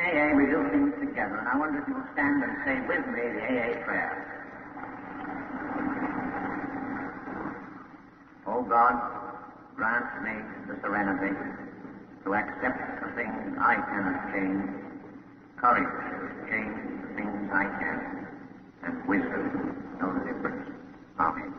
AA, we do things together, and I wonder if you'll stand and say with me the AA prayer. Oh God, grant me the serenity to accept the things I cannot change, courage to change the things I can, and wisdom to know the difference. Amen.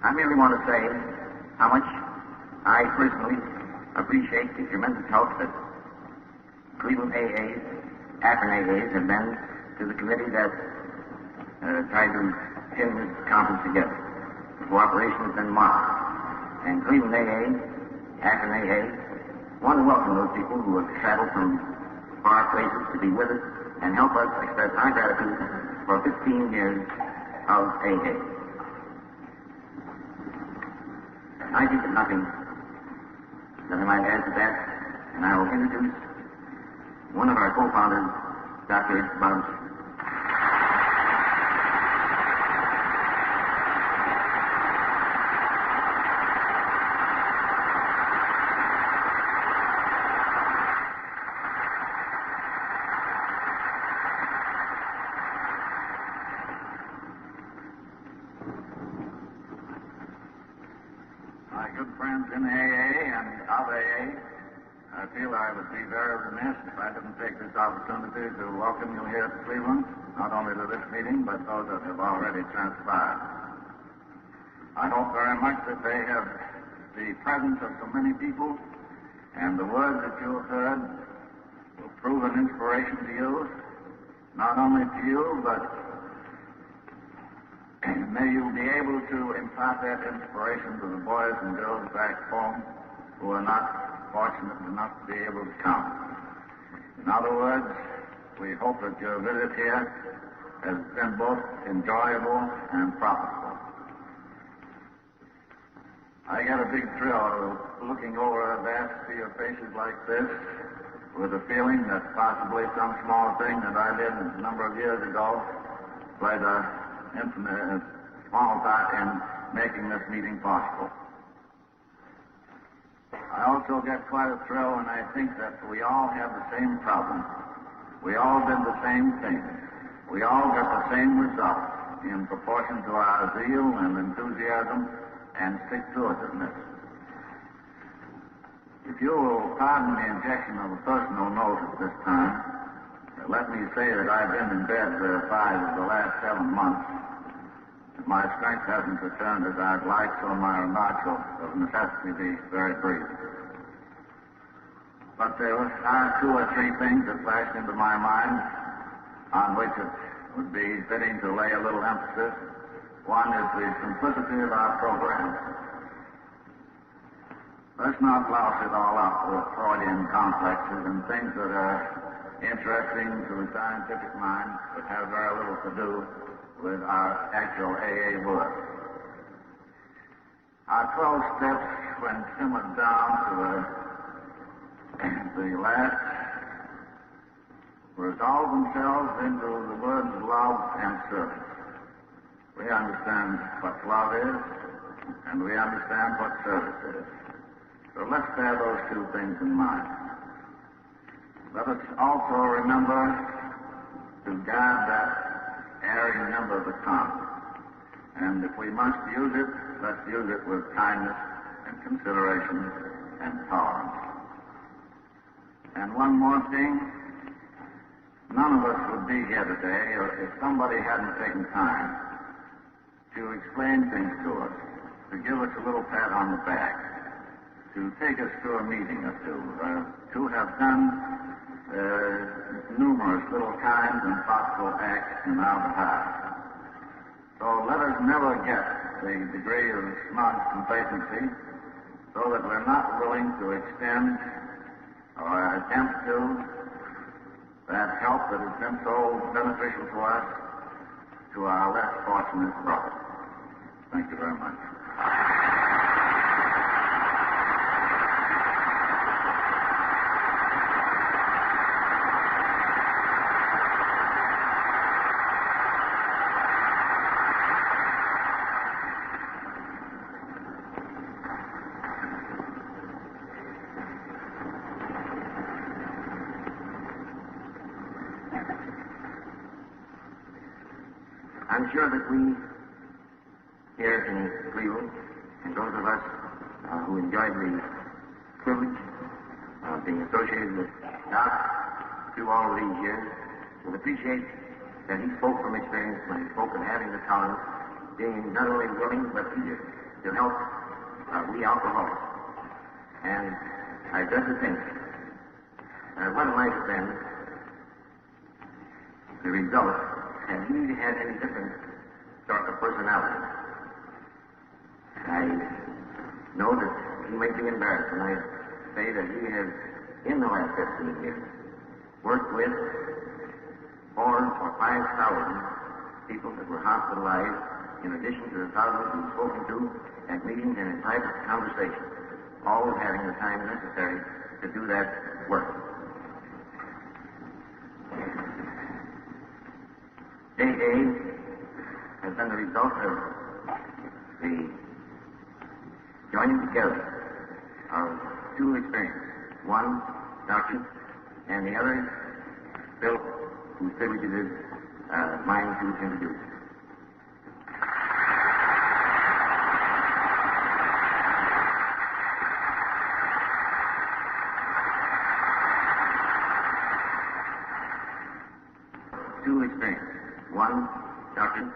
I merely want to say how much I personally appreciate the tremendous help that Cleveland AAs, Akron AAs have been to the committee that tried to pin this conference together. The cooperation has been marked. And Cleveland AA, Akron AA, want to welcome those people who have traveled from far places to be with us and help us express our gratitude for 15 years of AA. I think of nothing that I might add to that, and I will introduce one of our co-founders, Dr. Bob. My good friends in AA and of AA, I feel I would be very remiss if I didn't take this opportunity to welcome you here to Cleveland, not only to this meeting, but those that have already transpired. I hope very much that they have the presence of so many people, and the words that you have heard will prove an inspiration to you, not only to you, but may you be able to impart that inspiration to the boys and girls back home who are not fortunate enough to be able to come. In other words, we hope that your visit here has been both enjoyable and profitable. I get a big thrill looking over a vast sea of faces like this with a feeling that possibly some small thing that I did a number of years ago played a small part in making this meeting possible. I also get quite a thrill when I think that we all have the same problem. We all did the same thing. We all got the same result in proportion to our zeal and enthusiasm and stick-to-itiveness. If you will pardon the injection of a personal note at this time, let me say that I've been in bed for 5 of the last 7 months. My strength hasn't returned as I'd like, so my remarks will of necessity be very brief. But there are 2 or 3 things that flashed into my mind on which it would be fitting to lay a little emphasis. One is the simplicity of our program. Let's not louse it all up with Freudian complexes and things that are interesting to the scientific mind but have very little to do with our actual AA work. Our 12 steps, when simmered down to the last, resolve themselves into the words love and service. We understand what love is, and we understand what service is. So let's bear those 2 things in mind. Let us also remember to guard that airy number of the tongue. And if we must use it, let's use it with kindness and consideration and tolerance. And one more thing, none of us would be here today if somebody hadn't taken time to explain things to us, to give us a little pat on the back, to take us to a meeting or two, to have done numerous little kinds and thoughtful acts in our behalf. So let us never get the degree of smug complacency so that we're not willing to extend or attempt to that help that has been so beneficial to us to our less fortunate brothers. Thank you very much. I'm sure that we here in Cleveland, and those of us who enjoyed the privilege of being associated with Doc through all of these years, will appreciate that he spoke from experience when he spoke of having the talent, being not only willing but eager to help we alcoholics. And I dread to think what might have been the result had he had any different sort of personality. I know that he may be embarrassed when I say that he has, in the last 15 years, worked with 4,000 or 5,000 people that were hospitalized, in addition to the thousands he's spoken to at meetings and in private conversations, all having the time necessary to do that work. AA has been the result of the joining together of two experiences. One, doctrine, and the other, Bill, whose privilege it is mine to introduce. Two experiences. One, doctrine,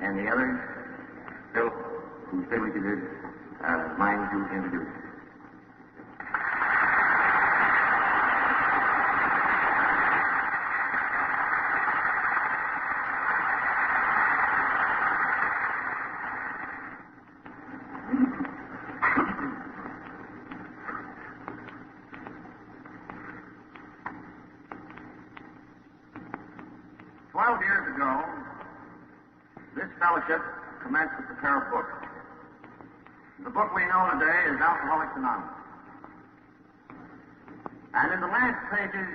and the other, Bill, whose privilege it is mine to introduce. 12 years ago, this fellowship commenced to prepare a book. The book we know today is Alcoholics Anonymous. And in the last pages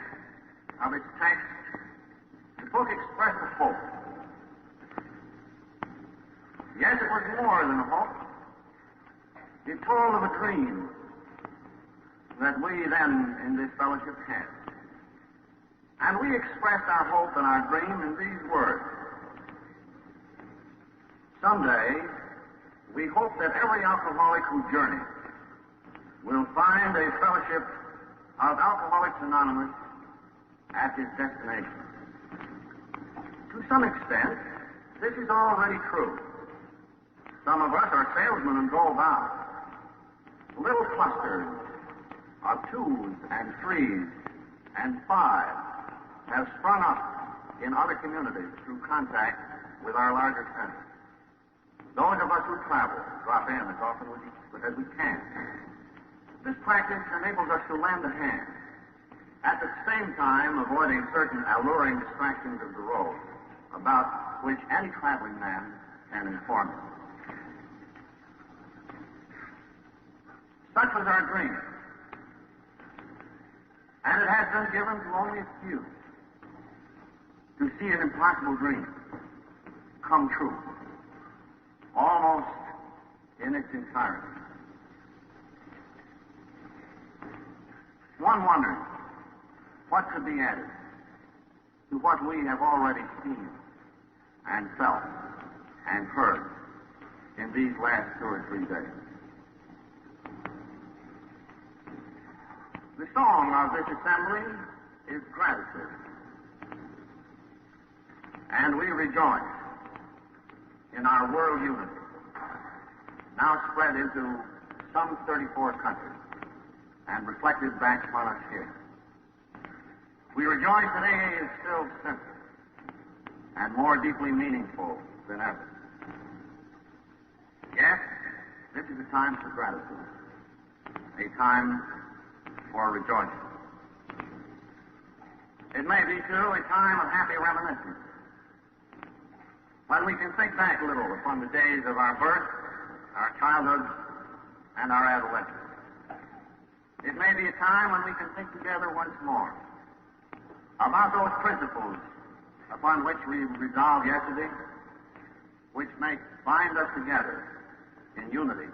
of its text, the book expressed a hope. Yes, it was more than a hope. It told of a dream that we then in this fellowship had. And we expressed our hope and our dream in these words. Someday, we hope that every alcoholic who journeys will find a fellowship of Alcoholics Anonymous at his destination. To some extent, this is already true. Some of us are salesmen and go about. Little clusters of 2s and 3s and 5s have sprung up in other communities through contact with our larger centers. Those of us who travel drop in as often as we can. This practice enables us to lend a hand, at the same time avoiding certain alluring distractions of the road about which any traveling man can inform you. Such was our dream, and it has been given to only a few to see an impossible dream come true, almost in its entirety. One wonders what could be added to what we have already seen and felt and heard in these last 2 or 3 days. The song of this assembly is gratitude. And we rejoice in our world unity, now spread into some 34 countries and reflected back upon us here. We rejoice that AA is still simple and more deeply meaningful than ever. Yes, this is a time for gratitude, a time for rejoicing. It may be, too, a time of happy reminiscence, when we can think back a little upon the days of our birth, our childhood, and our adolescence. It may be a time when we can think together once more about those principles upon which we resolved yesterday, which may bind us together in unity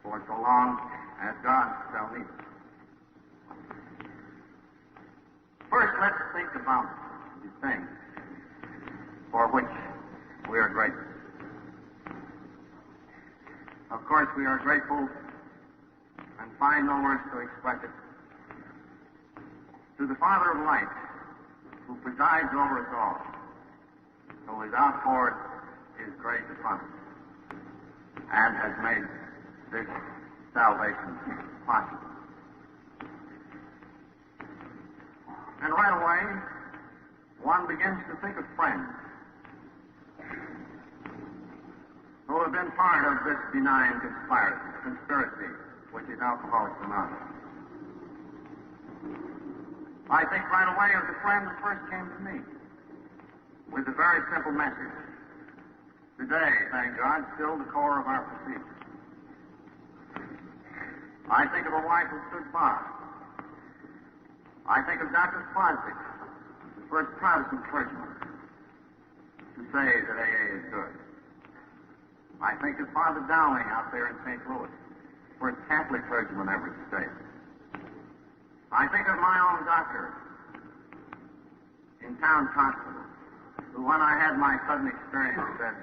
for so long as God shall need us. First, let's think about the things for which we are grateful. Of course, we are grateful and find no words to express it to the Father of light, who presides over us all, who has outpoured his grace upon us and has made this salvation possible. And right away, one begins to think of friends who have been part of this benign conspiracy, which is Alcoholics Anonymous. I think right away of the friend that first came to me with a very simple message. Today, thank God, still the core of our procedure. I think of a wife who stood by. I think of Dr. Fosdick, the first Protestant clergyman to say that AA is good. I think of Father Dowling out there in St. Louis, the first Catholic clergyman ever to say it. I think of my own doctor in Towns Hospital, who when I had my sudden experience said,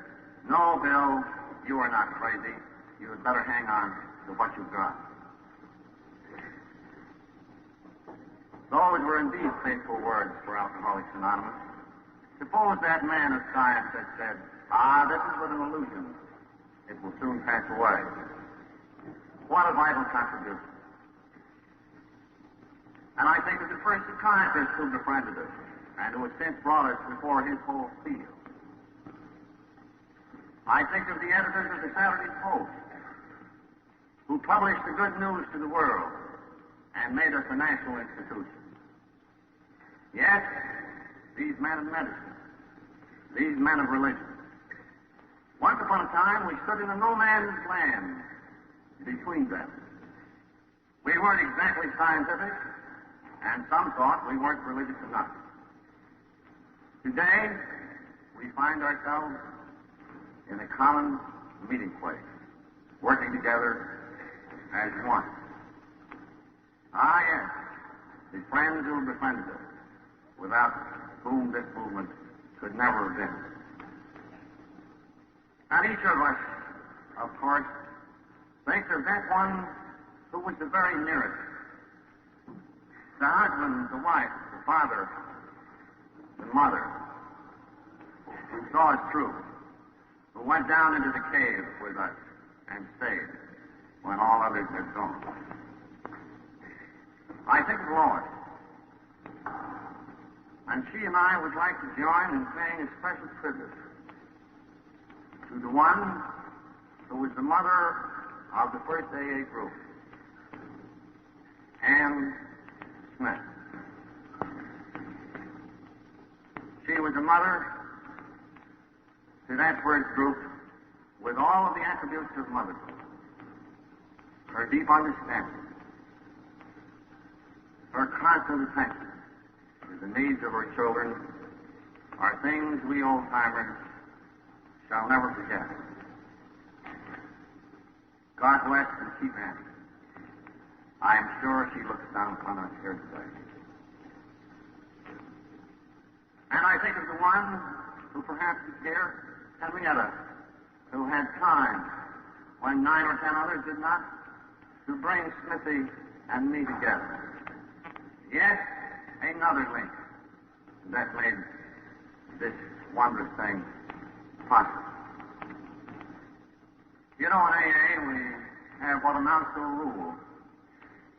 "No, Bill, you are not crazy. You had better hang on to what you've got." Those were indeed faithful words for Alcoholics Anonymous. Suppose that man of science had said, "This is but an illusion. It will soon pass away." What a vital contribution. And I think of the first psychiatrist who befriended us and who has since brought us before his whole field. I think of the editors of the Saturday Post who published the good news to the world and made us a national institution. Yes, these men of medicine, these men of religion. Once upon a time, we stood in a no-man's land between them. We weren't exactly scientific, and some thought we weren't religious enough. Today, we find ourselves in a common meeting place, working together as one. Yes, the friends who have befriended us, without whom this movement could never have been. And each of us, of course, thinks of that one who was the very nearest. The husband, the wife, the father, the mother, who saw us through, who went down into the cave with us and stayed when all others had gone. I think of Lois. And she and I would like to join in paying a special tribute to the one who was the mother of the first AA group, Anne Smith. She was a mother to that first group with all of the attributes of motherhood. Her deep understanding, her constant attention to the needs of her children are things we old-timers shall never forget. God bless and keep Annie. I am sure she looks down upon us here today. And I think of the one who perhaps is here, Henrietta, who had time when 9 or 10 others did not, to bring Smithy and me together. Yes, another link that made this wondrous thing possible. You know, in AA, we have what amounts to a rule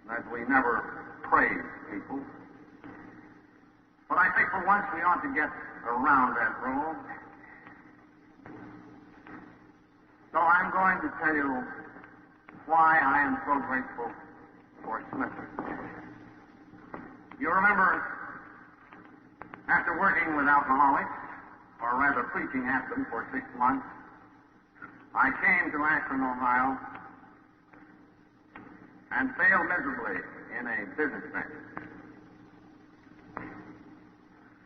that we never praise people. But I think for once we ought to get around that rule. So I'm going to tell you why I am so grateful for Smithy. You remember, after working with alcoholics, or rather preaching at them for 6 months, I came to Akron, Ohio, and failed miserably in a business venture.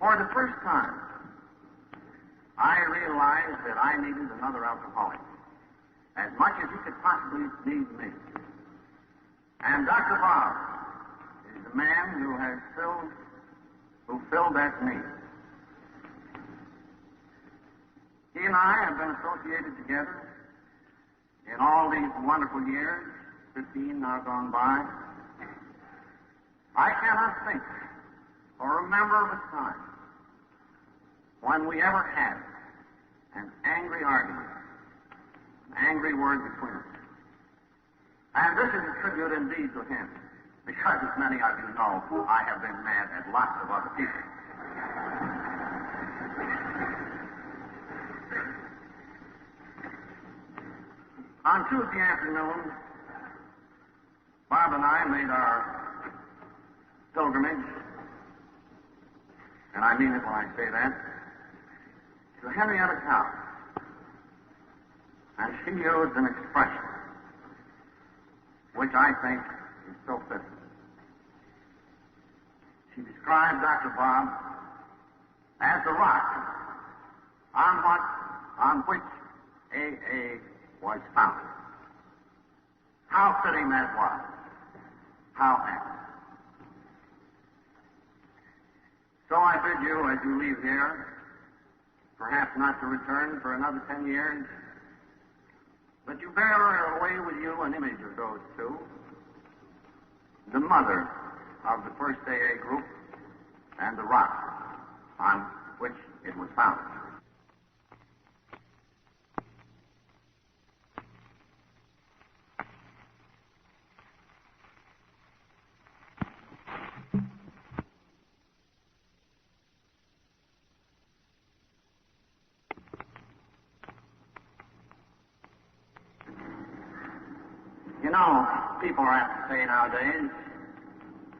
For the first time, I realized that I needed another alcoholic, as much as he could possibly need me. And Dr. Bob is the man who filled that need. He and I have been associated together in all these wonderful years, 15 now gone by. I cannot think or remember of a time when we ever had an angry argument, an angry word between us. And this is a tribute indeed to him, because as many of you know, I have been mad at lots of other people. On Tuesday afternoon, Bob and I made our pilgrimage, and I mean it when I say that, to Henrietta's house. And she used an expression which I think is so fitting. She described Dr. Bob as the rock on which AA was founded. How fitting that was. How apt. So I bid you, as you leave here, perhaps not to return for another 10 years, but you bear away with you an image of those two, the mother of the first AA group and the rock on which it was founded. You know, people are apt to say nowadays,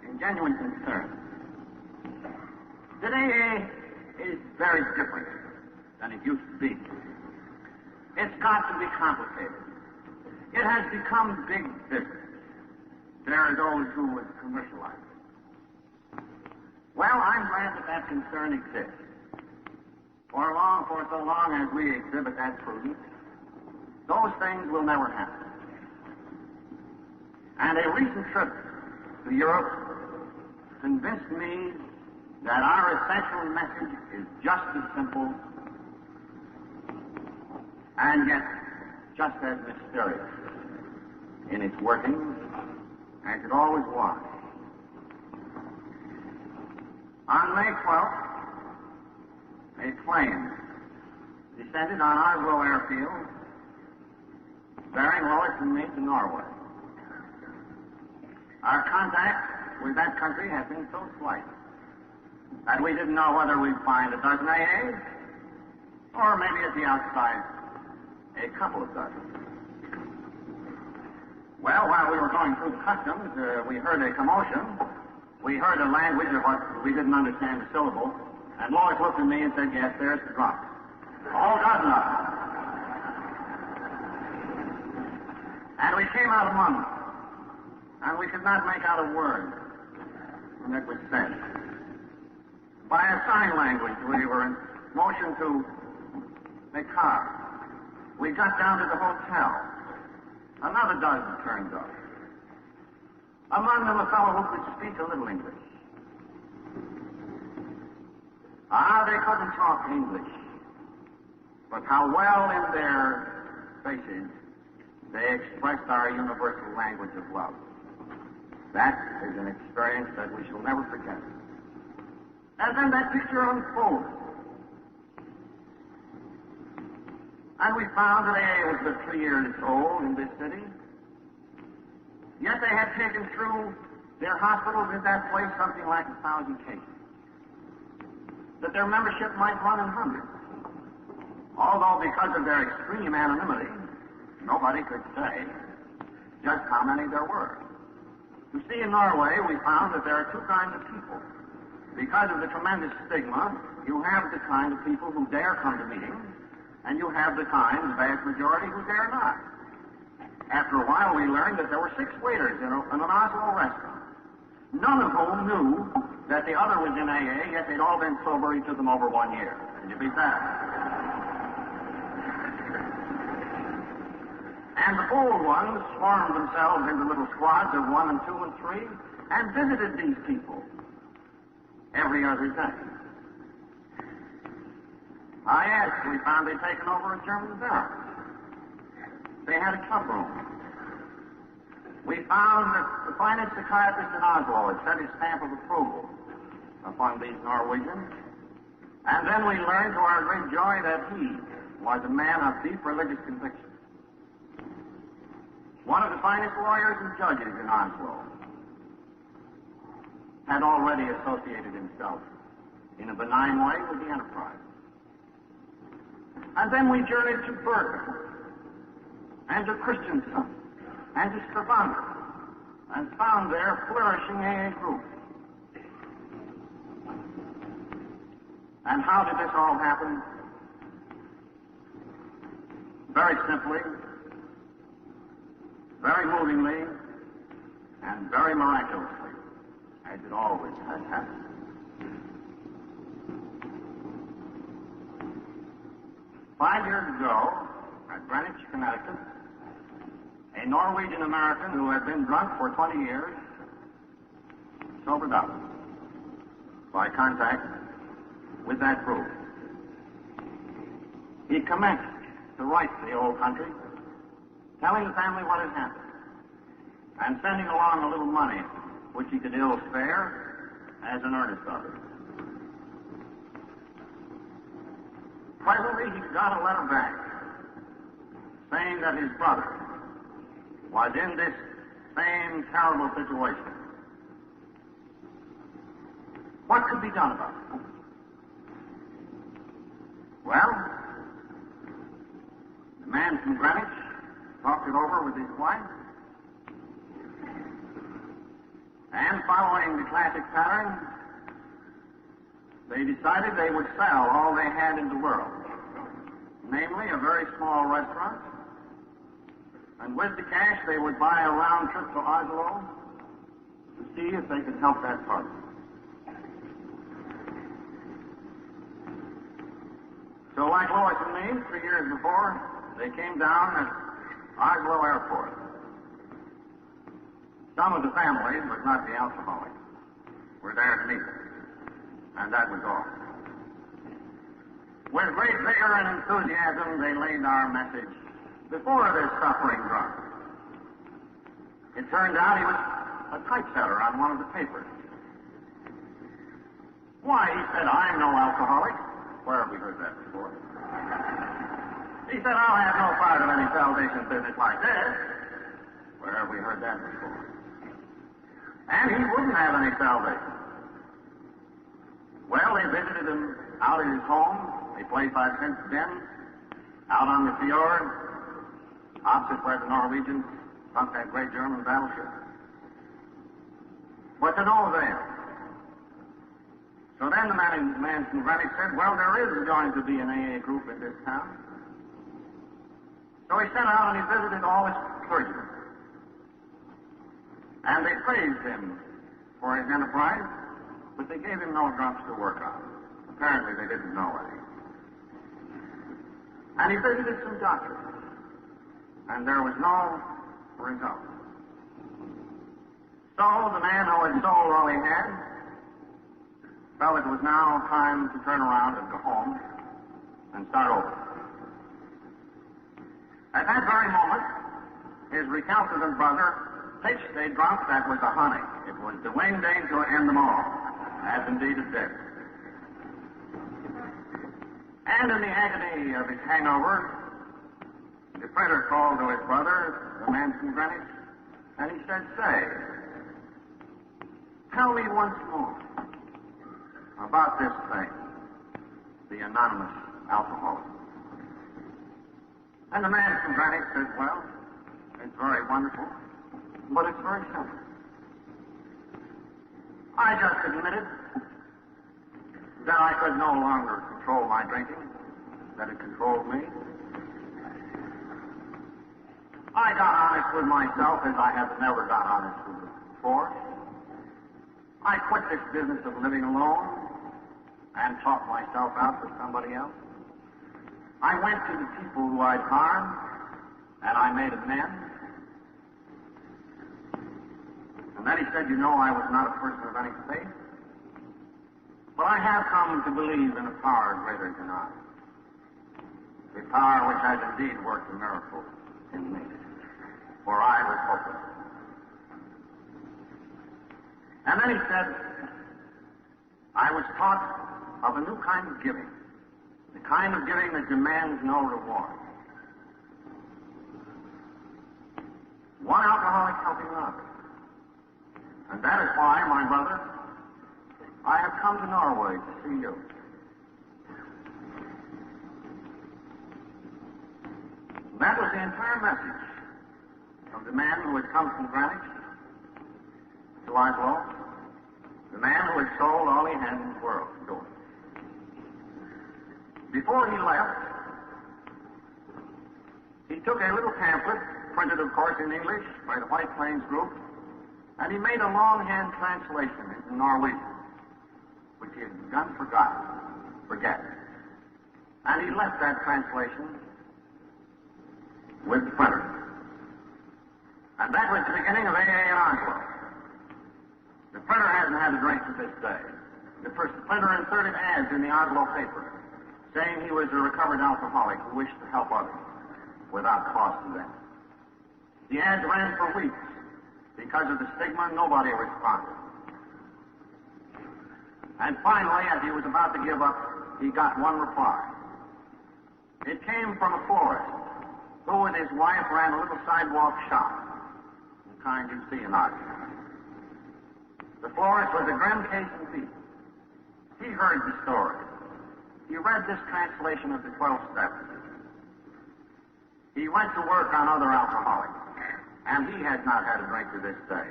in genuine concern, that AA is very different than it used to be. It's got to be complicated. It has become big business. There are those who would commercialize it. Well, I'm glad that that concern exists. For so long as we exhibit that prudence, those things will never happen. And a recent trip to Europe convinced me that our essential message is just as simple and yet just as mysterious in its workings as it always was. On May 12th, a plane descended on Oslo airfield bearing Lois and me to Norway. Our contact with that country has been so slight that we didn't know whether we'd find a dozen AAs or maybe at the outside a couple of dozen. Well, while we were going through the customs, we heard a commotion. We heard a language of what we didn't understand the syllable, and Lois looked at me and said, "Yes, there's the drunk. A whole dozen of them." And we came out among them. And we could not make out a word that was said. By a sign language, we were in motion to a car. We got down to the hotel. Another dozen turned up. Among them a fellow who could speak a little English. They couldn't talk English. But how well in their faces they expressed our universal language of love. That is an experience that we shall never forget. And then that picture unfolded. And we found that AA was but 3 years old in this city. Yet they had taken through their hospitals in that place something like 1,000 cases. That their membership might run in hundreds. Although because of their extreme anonymity, nobody could say just how many there were. You see, in Norway, we found that there are two kinds of people. Because of the tremendous stigma, you have the kind of people who dare come to meetings, and you have the kind, the vast majority, who dare not. After a while, we learned that there were 6 waiters in an Oslo restaurant, none of whom knew that the other was in AA, yet they'd all been sober, each of them over 1 year. Can you beat that? And the bold ones formed themselves into little squads of 1 and 2 and 3 and visited these people every other day. I asked, we found they'd taken over a German barrack. They had a club room. We found that the finest psychiatrist in Oslo had set his stamp of approval upon these Norwegians. And then we learned to our great joy that he was a man of deep religious conviction. One of the finest lawyers and judges in Oslo had already associated himself in a benign way with the enterprise. And then we journeyed to Bergen and to Christiansand and to Stavanger and found there flourishing AA groups. And how did this all happen? Very simply, very movingly, and very miraculously, as it always has happened. Five years ago, at Greenwich, Connecticut, a Norwegian American who had been drunk for 20 years sobered up by contact with that group. He commenced to write to the old country, telling the family what had happened, and sending along a little money which he could ill spare as an earnest of it. Presently, he got a letter back saying that his brother was in this same terrible situation. What could be done about it? Well, the man from Greenwich talked it over with his wife, and following the classic pattern, they decided they would sell all they had in the world, namely a very small restaurant, and with the cash they would buy a round trip to Oslo to see if they could help that party. So like Lois and me, 3 years before, they came down at Oslo Airport. Some of the family, but not the alcoholics, were there to meet them. And that was all. With great vigor and enthusiasm, they laid our message before this suffering drunk. It turned out he was a typesetter on one of the papers. Why, he said, I'm no alcoholic. Where have we heard that before? He said, I'll have no part of any salvation business like this. Where have we heard that before? And he wouldn't have any salvation. Well, they visited him out at his home. They played 5 cents a den out on the fjord, opposite where the Norwegians sunk that great German battleship. But to no avail. So then the man from Greenwich said, well, there is going to be an AA group in this town. So he sent out and he visited all his clergymen. And they praised him for his enterprise, but they gave him no drums to work on. Apparently they didn't know any. And he visited some doctors, and there was no result. So the man who had sold all he had felt it was now time to turn around and go home and start over. At that very moment, his recalcitrant brother pitched a drunk that was a honey. It was the winged angel to end them all, as indeed it did. And in the agony of his hangover, the printer called to his brother, the man from Greenwich, and he said, say, tell me once more about this thing, the anonymous alcoholic. And the man from Greenwich said, well, it's very wonderful, but it's very simple. I just admitted that I could no longer control my drinking, that it controlled me. I got honest with myself as I have never got honest with it before. I quit this business of living alone and taught myself out for somebody else. I went to the people who I'd harmed, and I made amends. And then he said, you know, I was not a person of any faith, but I have come to believe in a power greater than I. the power which has indeed worked a miracle in me, for I was hopeless. And then he said, I was taught of a new kind of giving, the kind of giving that demands no reward. One alcoholic helping another. And that is why, my brother, I have come to Norway to see you. That was the entire message of the man who had come from Greenwich to Oslo, the man who had sold all he had in the world to do it. Before he left, he took a little pamphlet, printed, of course, in English by the White Plains group, and he made a longhand translation into Norwegian, which he had begun to forget. And he left that translation with the printer. And that was the beginning of AA in Oslo. The printer hasn't had a drink to this day. The printer inserted ads in the Oslo paper saying he was a recovered alcoholic who wished to help others without cost to them. The ads ran for weeks. Because of the stigma, nobody responded. And finally, as he was about to give up, he got one reply. It came from a florist who with his wife ran a little sidewalk shop, the kind you see in Oslo. The florist was a Grencasen thief. He heard the story. He read this translation of the 12 steps. He went to work on other alcoholics, and he had not had a drink to this day.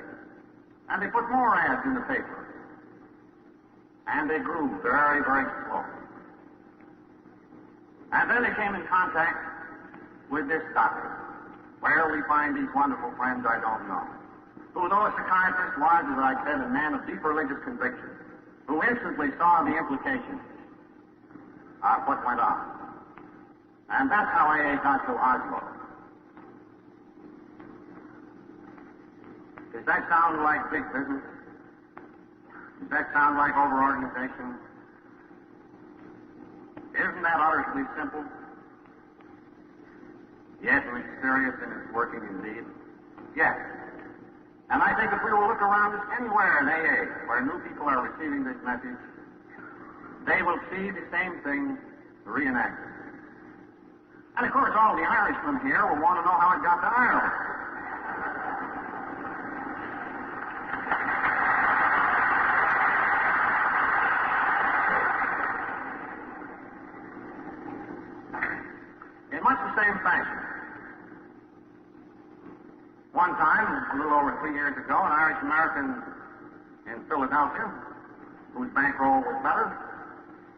And they put more ads in the paper. And they grew very, very slowly. And then they came in contact with this doctor. Where we find these wonderful friends, I don't know. Who, though a psychiatrist, was, as I said, a man of deep religious conviction, who instantly saw the implications of what went on. And that's how AA got to Oslo. Does that sound like big business? Does that sound like over-organization? Isn't that utterly simple? Yet mysterious in its working indeed? Yes. And I think if we will look around us anywhere in AA where new people are receiving this message, they will see the same thing reenacted. And of course, all the Irishmen here will want to know how it got to Ireland. In much the same fashion. One time, a little over 3 years ago, an Irish-American in Philadelphia, whose bankroll was better,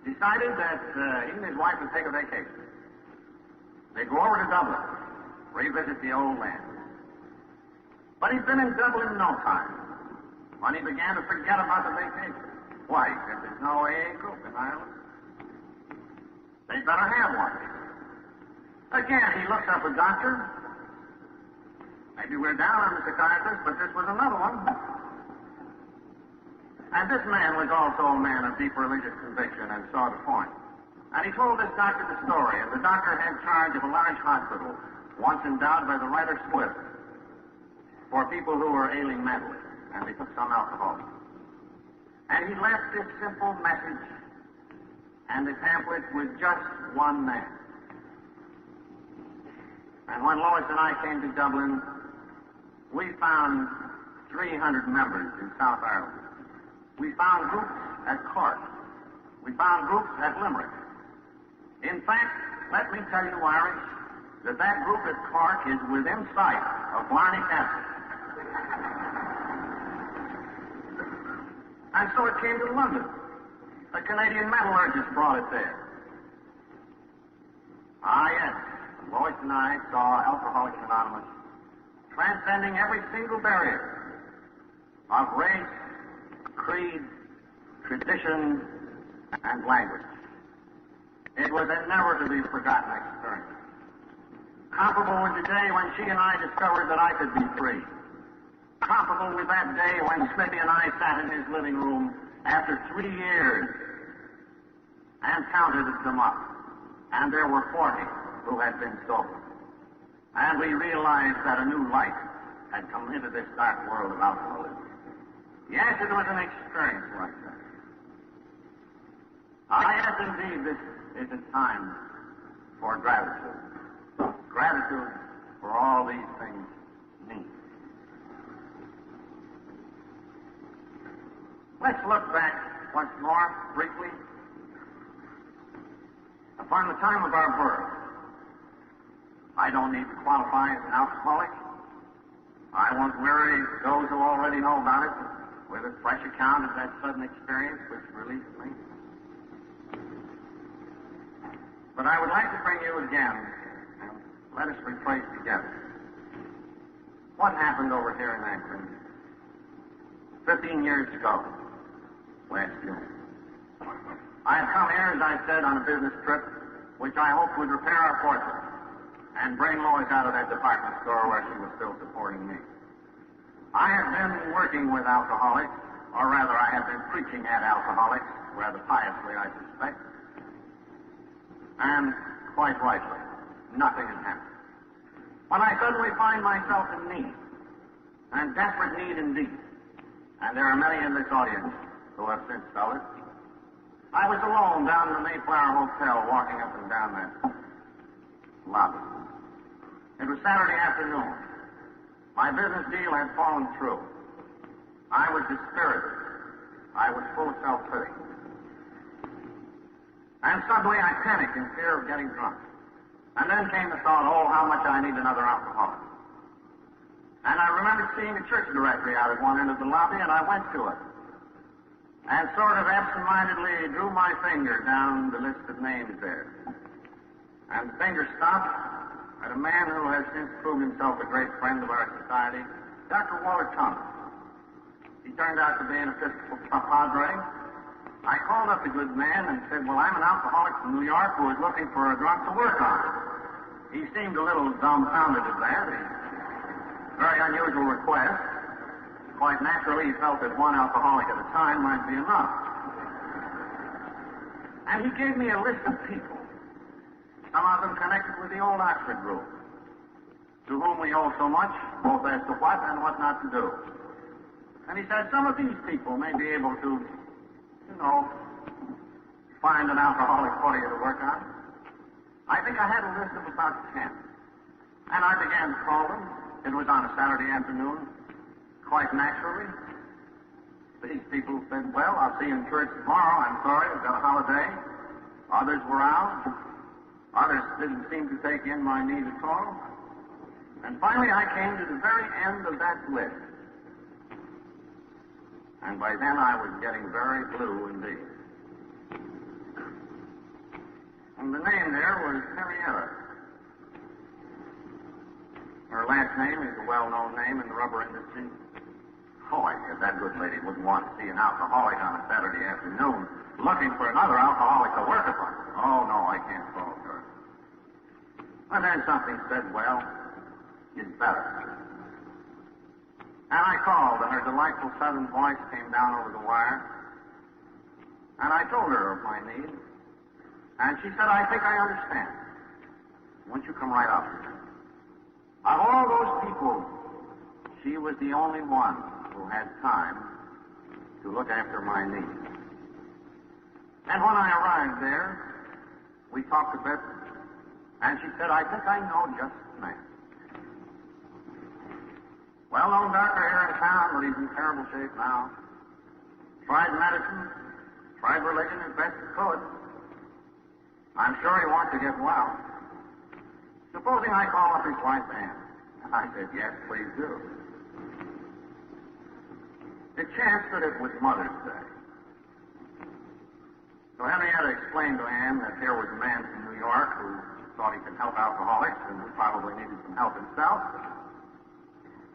decided that he and his wife would take a vacation. They'd go over to Dublin, revisit the old land. But he'd been in Dublin no time when he began to forget about the vacation. Why? Because there's no AA group in Ireland. They'd better have one. Again, he looks up a doctor. Maybe we're down on the psychiatrist, but this was another one. And this man was also a man of deep religious conviction and saw the point. And he told this doctor the story, and the doctor had charge of a large hospital, once endowed by the writer Swift, for people who were ailing mentally, and they took some alcohol. And he left this simple message and the pamphlet with just one man. And when Lois and I came to Dublin, we found 300 members in South Ireland. We found groups at Cork. We found groups at Limerick. In fact, let me tell you, Irish, that group at Cork is within sight of Blarney Castle. And so it came to London. A Canadian metallurgist brought it there. Ah, yes. Lois and I saw Alcoholics Anonymous transcending every single barrier of race, creed, tradition, and language. It was a never-to-be-forgotten experience. Comparable with the day when she and I discovered that I could be free. Comparable with that day when Smithy and I sat in his living room after 3 years and counted them up. And there were 40. who had been sober. And we realized that a new light had come into this dark world of alcoholism. Yes, it was an experience like that. Yes, indeed, this is a time for gratitude. Gratitude for all these things mean. Let's look back once more, briefly, upon the time of our birth. I don't need to qualify as an alcoholic. I won't weary those who already know about it with a fresh account of that sudden experience which released me. But I would like to bring you again, and let us retrace together what happened over here in Akron 15 years ago, last June. I had come here, as I said, on a business trip, which I hoped would repair our fortune and bring Lois out of that department store where she was still supporting me. I had been working with alcoholics, or rather I had been preaching at alcoholics, rather piously, I suspect, and quite rightly, nothing had happened. When I suddenly find myself in need, and desperate need indeed, and there are many in this audience who have since felt it, I was alone down in the Mayflower Hotel, walking up and down that lobby. It was Saturday afternoon. My business deal had fallen through. I was dispirited. I was full of self-pity. And suddenly I panicked in fear of getting drunk. And then came the thought, oh, how much I need another alcoholic. And I remembered seeing a church directory out at one end of the lobby, and I went to it. And sort of absent-mindedly drew my finger down the list of names there. And the finger stopped at a man who has since proved himself a great friend of our society, Dr. Walter Thomas. He turned out to be an Episcopal padre. I called up the good man and said, well, I'm an alcoholic from New York who is looking for a drunk to work on. He seemed a little dumbfounded at that. A very unusual request. Quite naturally, he felt that one alcoholic at a time might be enough. And he gave me a list of people, some of them connected with the old Oxford group, to whom we owe so much, both as to what and what not to do. And he said, some of these people may be able to, find an alcoholic for you to work on. I think I had a list of about 10. And I began to call them. It was on a Saturday afternoon. Quite naturally, these people said, well, I'll see you in church tomorrow. I'm sorry, I've got a holiday. Others were out. Others didn't seem to take in my need at all. And finally, I came to the very end of that list. And by then, I was getting very blue indeed. And the name there was Henrietta. Her last name is a well-known name in the rubber industry. Oh, I said, that good lady wouldn't want to see an alcoholic on a Saturday afternoon looking for another alcoholic to work upon. Oh, no, I can't follow her. And then something said, well, it's better. And I called, and her delightful southern voice came down over the wire. And I told her of my need. And she said, I think I understand. Won't you come right up? Of all those people, she was the only one who had time to look after my needs. And when I arrived there, we talked a bit, and she said, I think I know just the man. Well-known doctor here in town, but he's in terrible shape now. Tried medicine, tried religion as best he could. I'm sure he wants to get well. Supposing I call up his wife, Ann? I said, yes, please do. It chanced that it was Mother's Day. So Henrietta explained to Ann that here was a man from New York who thought he could help alcoholics and who probably needed some help himself.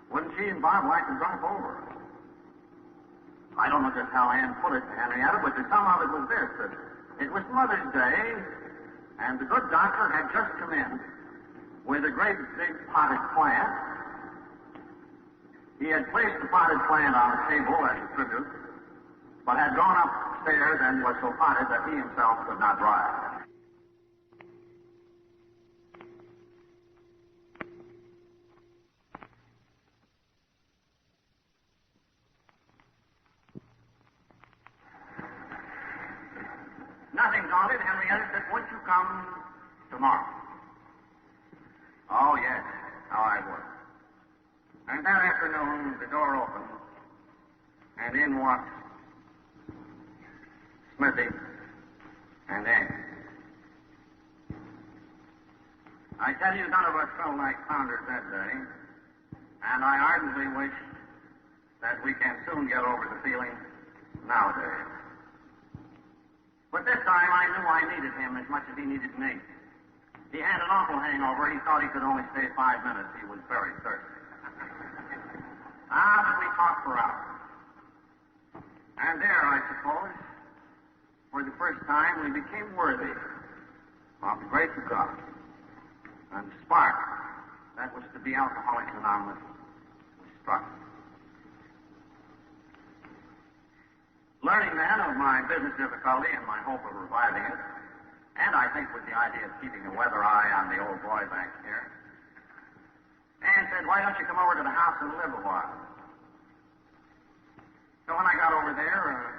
Wouldn't she and Bob like to drop over? I don't know just how Ann put it to Henrietta, but the sum of it was this, that it was Mother's Day, and the good doctor had just come in with a great big potted plant. He had placed the potted plant on the table as a tribute, but had gone upstairs and was so potted that he himself could not rise. Oh, yes, how I would. And that afternoon, the door opened, and in walked Smithy and Ed. I tell you, none of us felt like founders that day, and I ardently wish that we can soon get over the feeling nowadays. But this time I knew I needed him as much as he needed me. He had an awful hangover. He thought he could only stay 5 minutes. He was very thirsty. But we talked for hours. And there, I suppose, for the first time, we became worthy of the grace of God. And the spark that was to be Alcoholics Anonymous was struck. Learning then of my business difficulty and my hope of reviving it, and I think with the idea of keeping a weather eye on the old boy back here, Ann said, why don't you come over to the house and live a while? So when I got over there,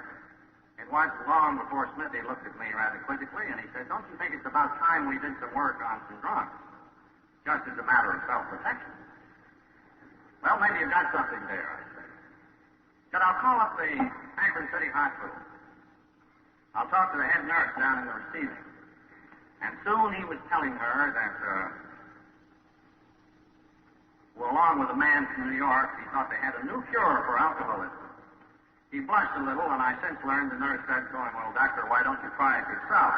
it wasn't long before Smithy looked at me rather quizzically, and he said, don't you think it's about time we did some work on some drugs? Just as a matter of self-protection. Well, maybe you've got something there, I said. Said, I'll call up the Akron City Hospital. I'll talk to the head nurse down in the receiving. And soon he was telling her that, along with a man from New York, he thought they had a new cure for alcoholism. He blushed a little, and I since learned the nurse said to him, well, doctor, why don't you try it yourself?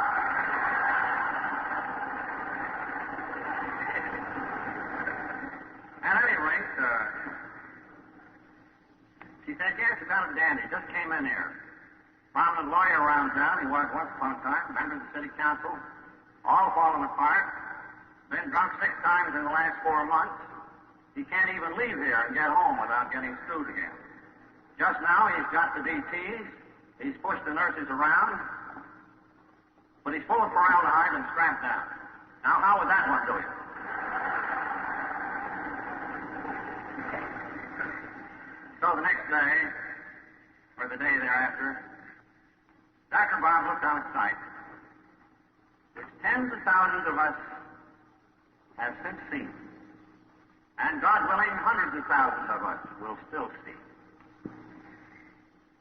At any rate, she said, yes, it's out of dandy. Just came in here. Prominent lawyer around town. He was once upon a time. Member of the city council. All fallen apart. Been drunk 6 times in the last 4 months. He can't even leave here and get home without getting screwed again. Just now he's got the DTs. He's pushed the nurses around. But he's full of formaldehyde and strapped down. Now, how would that one do you? So the next day, or the day thereafter, Dr. Bob looked out of sight, which tens of thousands of us have since seen. And God willing, hundreds of thousands of us will still see.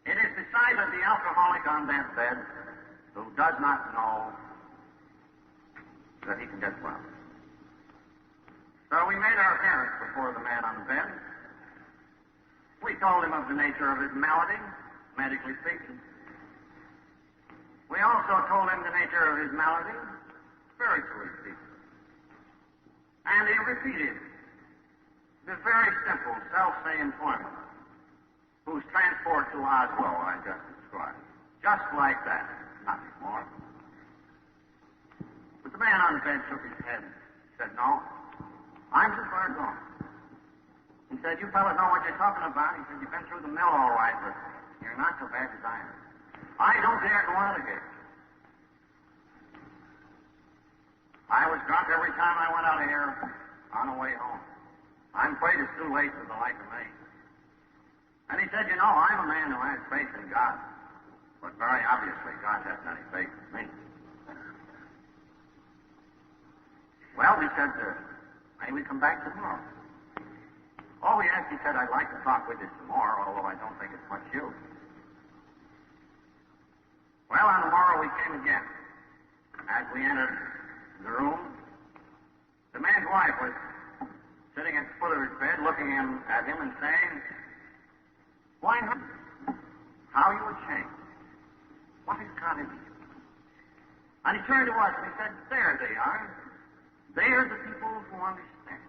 It is the sight of the alcoholic on that bed who does not know that he can get well. So we made our appearance before the man on the bed. We told him of the nature of his malady, medically speaking. We also told him the nature of his malady, spiritually speaking. And he repeated the very simple, self-same formula, whose transport to Oslo I just described. Just like that, nothing more. But the man on the bed shook his head and said, no, I'm too far gone. He said, you fellas know what you're talking about. He said, you've been through the mill all right, but you're not so bad as I am. I don't dare go out again. I was drunk every time I went out of here on the way home. I'm afraid it's too late for the like of me. And he said, you know, I'm a man who has faith in God. But very obviously, God hasn't any faith in me. Well, he said, may we come back tomorrow? Oh, yes, he said, I'd like to talk with you some more, although I don't think it's much use. Well, on the morrow we came again. As we entered the room, the man's wife was sitting at the foot of his bed, looking at him and saying, why, how you have changed. What has got into you? And he turned to us and he said, there they are. They are the people who understand.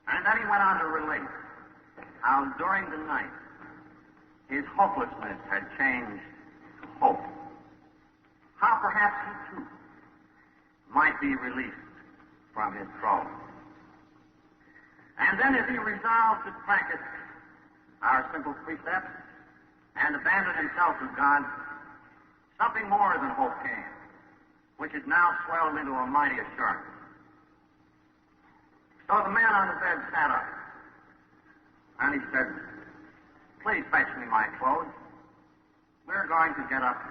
And then he went on to relate how during the night his hopelessness had changed to hope. How perhaps he too might be released from his trouble. And then as he resolved to practice our simple precepts and abandon himself to God, something more than hope came, which has now swelled into a mighty assurance. So the man on the bed sat up, and he said, please fetch me my clothes. We're going to get up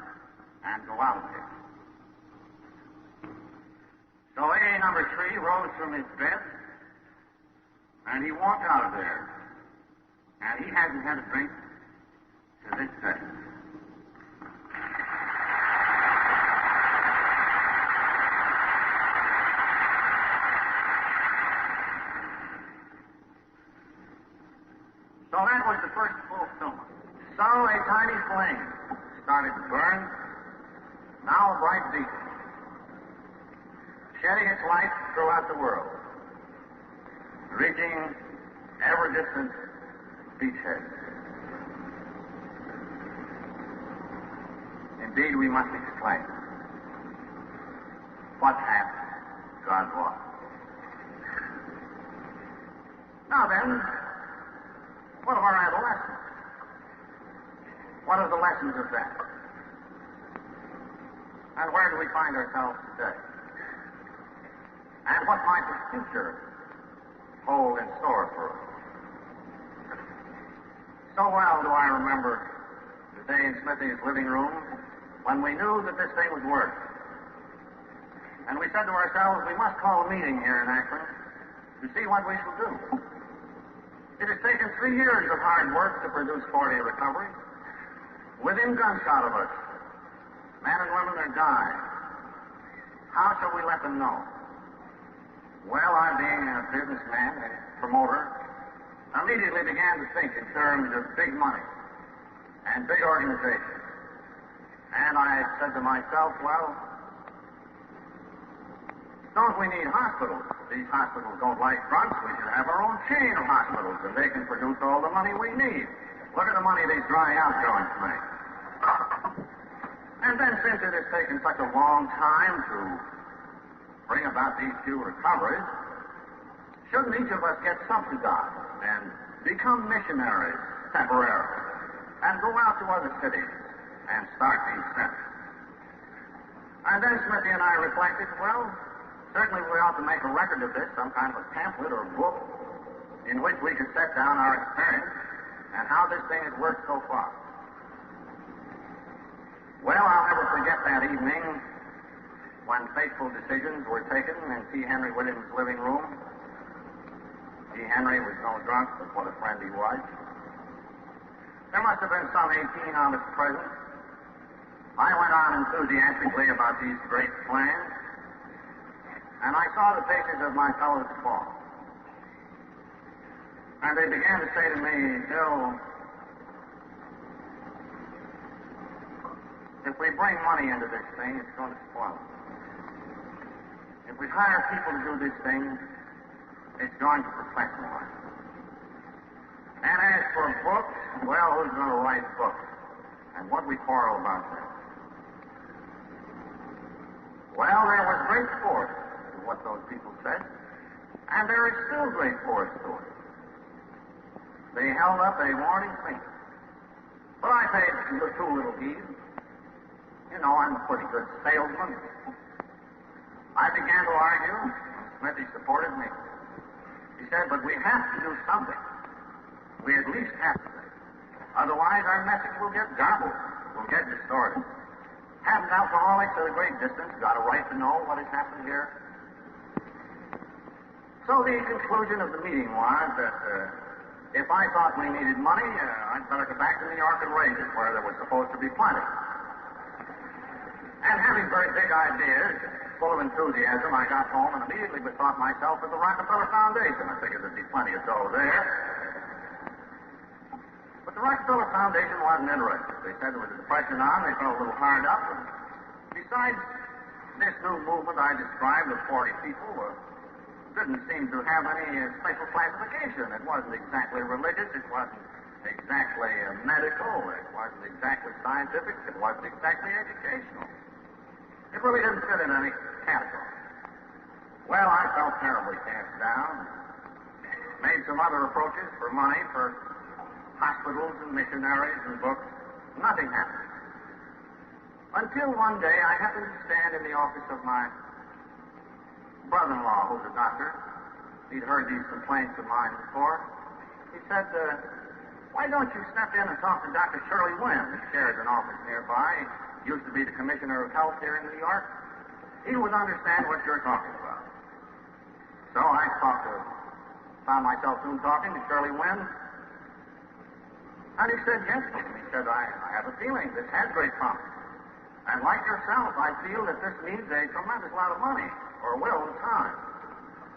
and go out of here. So AA number 3 rose from his bed, and he walked out of there. And he hasn't had a drink to this day. So that was the first fulfillment. So a tiny flame started to burn, now a bright beacon, shedding its light throughout the world, reaching ever-distant beachheads. Indeed, we must explain what hath God wrought. Now then, what of our adolescence? What are the lessons of that? And where do we find ourselves today? And what might the future hold in store for us? So well do I remember the day in Smithy's living room when we knew that this thing was working. And we said to ourselves, we must call a meeting here in Akron to see what we shall do. It has taken 3 years of hard work to produce 40 recoveries. Within gunshot of us, men and women are dying. How shall we let them know? Well, I, being a businessman, a promoter, immediately began to think in terms of big money and big organizations. And I said to myself, well, don't we need hospitals? These hospitals don't like drugs. We should have our own chain of hospitals, and they can produce all the money we need. Look at the money these dry out joints make. And then, since it has taken such a long time to bring about these few recoveries, shouldn't each of us get subsidized and become missionaries temporarily and go out to other cities and start these centers? And then Smithy and I reflected, well, certainly we ought to make a record of this, some kind of a pamphlet or book in which we could set down our experience and how this thing has worked so far. Well, I'll never forget that evening when fateful decisions were taken in T. Henry Williams' living room. T. Henry was no drunk, but what a friend he was. There must have been some 18 of us present. I went on enthusiastically about these great plans, and I saw the faces of my fellows fall. And they began to say to me, Bill, if we bring money into this thing, it's going to spoil it. If we hire people to do this thing, it's going to professionalize it. And as for books, well, who's going to write books? And what we quarrel about that? Well, there was great force to what those people said, and there is still great force to it. They held up a warning finger. But I paid too little heed. You know, I'm a pretty good salesman. I began to argue. Smithy supported me. He said, but we have to do something. We at least have to. Otherwise, our message will get garbled, will get distorted. Haven't alcoholics at a great distance got a right to know what has happened here? So the conclusion of the meeting was that if I thought we needed money, I'd better go back to New York and raise it, where there was supposed to be plenty. And having very big ideas, full of enthusiasm, I got home and immediately bethought myself of the Rockefeller Foundation. I figured there'd be plenty of dough there. But the Rockefeller Foundation wasn't interested. They said there was a depression on, they felt a little hard up. And besides, this new movement I described of 40 people didn't seem to have any special classification. It wasn't exactly religious, it wasn't exactly medical, it wasn't exactly scientific, it wasn't exactly educational. It really didn't fit in any category. Well, I felt terribly cast down. Made some other approaches for money for hospitals and missionaries and books. Nothing happened. Until one day I happened to stand in the office of my brother-in-law, who's a doctor. He'd heard these complaints of mine before. He said, why don't you step in and talk to Dr. Shirley Wynn, who shares an office nearby. Used to be the Commissioner of Health here in New York. He would understand what you're talking about. found myself soon talking to Shirley Wynn. And he said, yes, he said, I have a feeling this has great promise. And like yourself, I feel that this needs a tremendous lot of money, or will in time.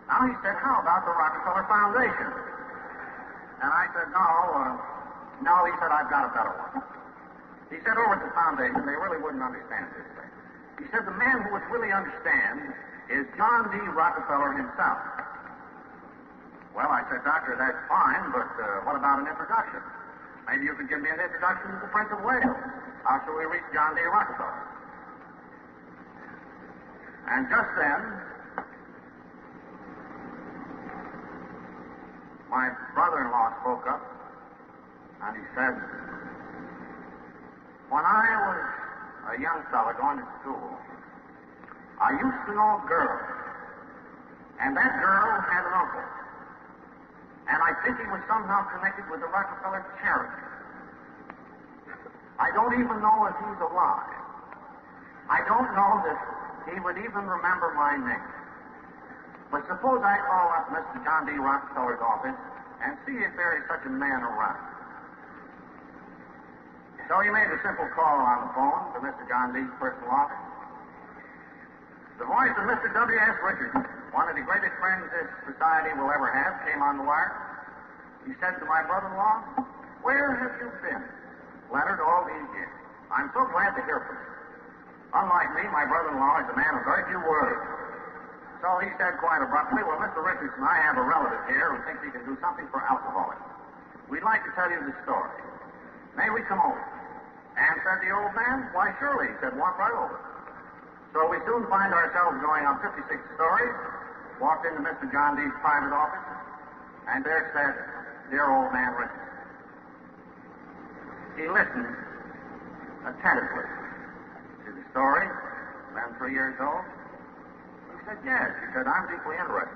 Now he said, how about the Rockefeller Foundation? And I said, no, he said, I've got a better one. He said, over at the foundation, they really wouldn't understand this thing. He said, the man who would really understand is John D. Rockefeller himself. Well, I said, Doctor, that's fine, but what about an introduction? Maybe you could give me an introduction to the Prince of Wales. How shall we reach John D. Rockefeller? And just then, my brother-in-law spoke up, and he said, when I was a young fellow going to school, I used to know a girl, and that girl had an uncle. And I think he was somehow connected with the Rockefeller charity. I don't even know if he's alive. I don't know that he would even remember my name. But suppose I call up Mr. John D. Rockefeller's office and see if there is such a man around. So he made a simple call on the phone to Mr. John D.'s personal office. The voice of Mr. W.S. Richardson, one of the greatest friends this society will ever have, came on the wire. He said to my brother-in-law, where have you been, Leonard, all these years? I'm so glad to hear from you. Unlike me, my brother-in-law is a man of very few words. So he said quite abruptly, well, Mr. Richardson, I have a relative here who thinks he can do something for alcoholics. We'd like to tell you the story. May we come over? And said the old man, why, surely. He said, walk right over. So we soon find ourselves going up 56 stories, walked into Mr. John D.'s private office, and there sat dear old man Richardson. He listened attentively to the story, then 3 years old. He said, yes. He said, I'm deeply interested.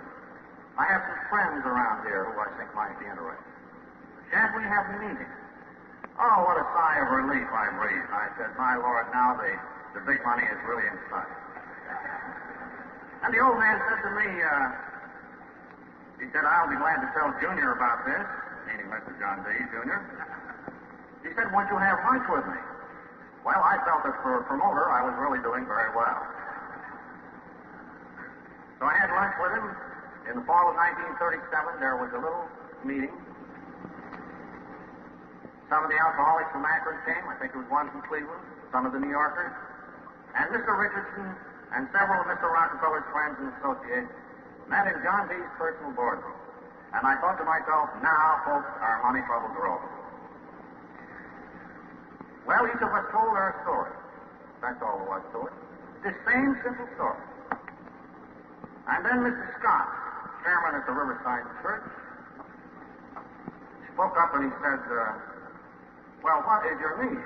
I have some friends around here who I think might be interested. Shan't we have a meeting? Oh, what a sigh of relief I breathed. I said, my Lord, now the big money is really in sight. And the old man said to me, he said, I'll be glad to tell Junior about this, meaning Mr. John D., Jr. He said, won't you have lunch with me? Well, I felt that for a promoter, I was really doing very well. So I had lunch with him. In the fall of 1937, there was a little meeting. Some of the alcoholics from Akron came. I think there was one from Cleveland, some of the New Yorkers. And Mr. Richardson and several of Mr. Rockefeller's friends and associates met in John D.'s personal boardroom. And I thought to myself, now, folks, our money troubles are over. Well, each of us told our story. That's all there was to it. The same simple story. And then Mr. Scott, chairman at the Riverside Church, spoke up and he said, well, what is your need?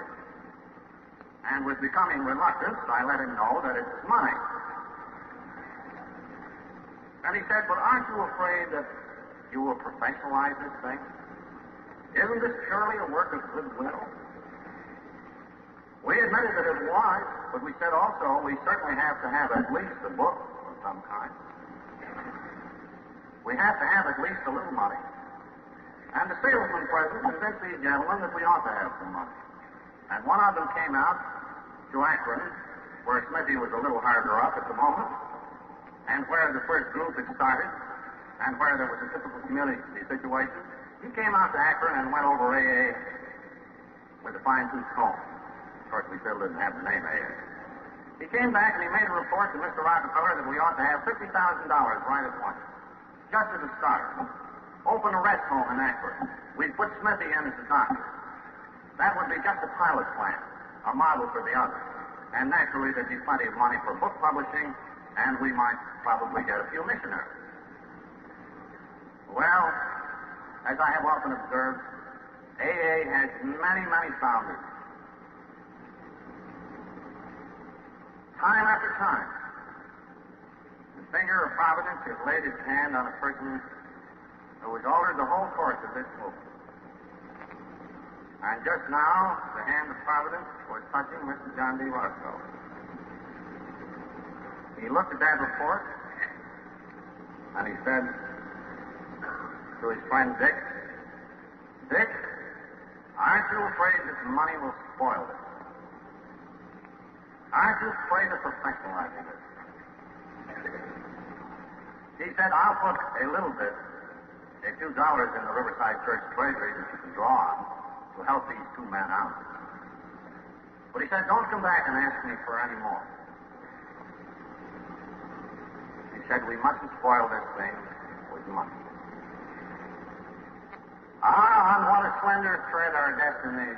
And with becoming reluctance, I let him know that it was money. And he said, but aren't you afraid that you will professionalize this thing? Isn't this purely a work of goodwill? We admitted that it was, but we said also we certainly have to have at least a book of some kind. We have to have at least a little money. And the salesman present convinced these gentlemen that we ought to have some money. And one of them came out to Akron, where Smithy was a little harder up at the moment, and where the first group had started, and where there was a typical community situation. He came out to Akron and went over AA with a fine-tooth comb. Of course, we still didn't have the name AA. He came back and he made a report to Mr. Rockefeller that we ought to have $50,000 right at once, just as a starter. Open a rest home in Akron. We'd put Smithy in as a doctor. That would be just a pilot plan, a model for the others. And naturally, there'd be plenty of money for book publishing, and we might probably get a few missionaries. Well, as I have often observed, AA has many, many founders. Time after time, the finger of Providence has laid its hand on a person who has altered the whole course of this movement. And just now, the hand of Providence was touching Mr. John D. Rockefeller. He looked at that report, and he said, to his friend Dick, "Dick, aren't you afraid that money will spoil it? Aren't you afraid of professionalizing it?" He said, "I'll put a little bit, a few dollars in the Riverside Church treasury that you can draw on to help these two men out. But," he said, "don't come back and ask me for any more." He said, "We mustn't spoil this thing with money." On what a slender thread our destiny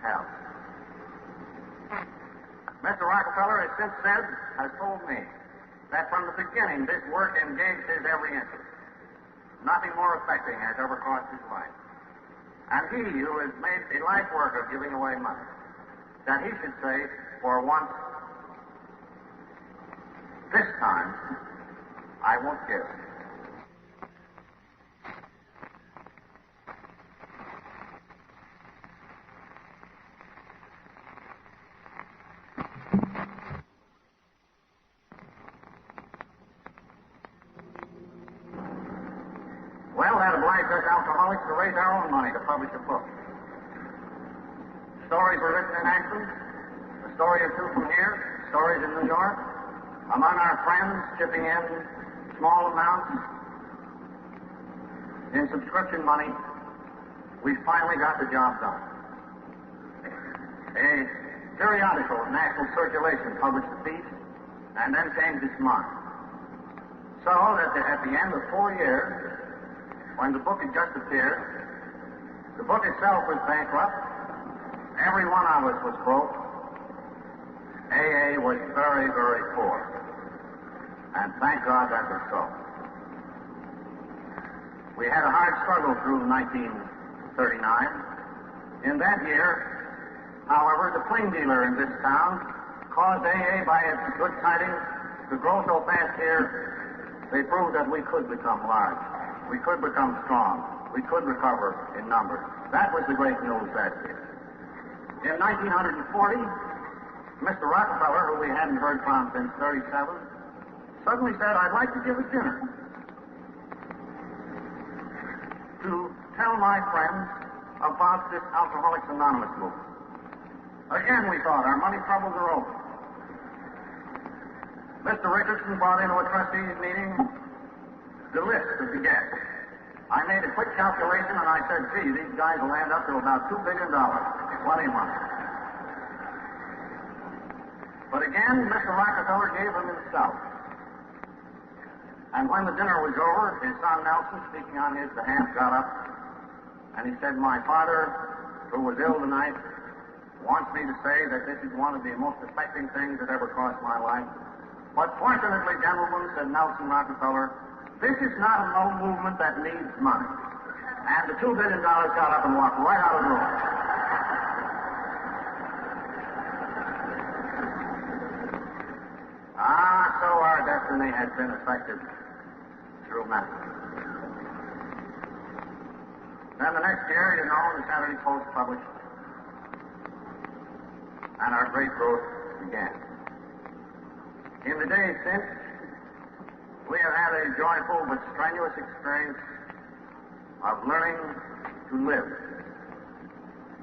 held. Mr. Rockefeller has since said, has told me, that from the beginning this work engaged his every interest. Nothing more affecting has ever crossed his life. And he, who has made a life work of giving away money, that he should say, for once, "This time, I won't give." Well, that obliged us alcoholics to raise our own money to publish a book. Stories were written in Akron, a story or two from here, stories in New York, among our friends chipping in small amounts in subscription money. We finally got the job done. A periodical of national circulation published the piece and then changed its mind. So that at the end of 4 years, when the book had just appeared, the book itself was bankrupt. Every one of us was broke. AA was very, very poor. And thank God that was so. We had a hard struggle through 1939. In that year, however, the plain dealer in this town caused AA by its good tidings to grow so fast here, they proved that we could become large. We could become strong. We could recover in numbers. That was the great news that year. In 1940, Mr. Rockefeller, who we hadn't heard from since 1937, suddenly said, "I'd like to give a dinner to tell my friends about this Alcoholics Anonymous movement." Again, we thought, our money troubles are over. Mr. Richardson brought into a trustees meeting the list of the guests. I made a quick calculation and I said, "Gee, these guys will add up to about $2 billion. Plenty of money." But again, Mr. Rockefeller gave them himself. And when the dinner was over, his son Nelson, speaking on his behalf, got up and he said, "My father, who was ill tonight, wants me to say that this is one of the most affecting things that ever crossed my life. But fortunately, gentlemen," said Nelson Rockefeller, "this is not a low movement that needs money." And the $2 billion got up and walked right out of the room. So our destiny has been affected through money. Then the next year, you know, the Saturday Post published, and our great growth began. In the days since, we have had a joyful but strenuous experience of learning to live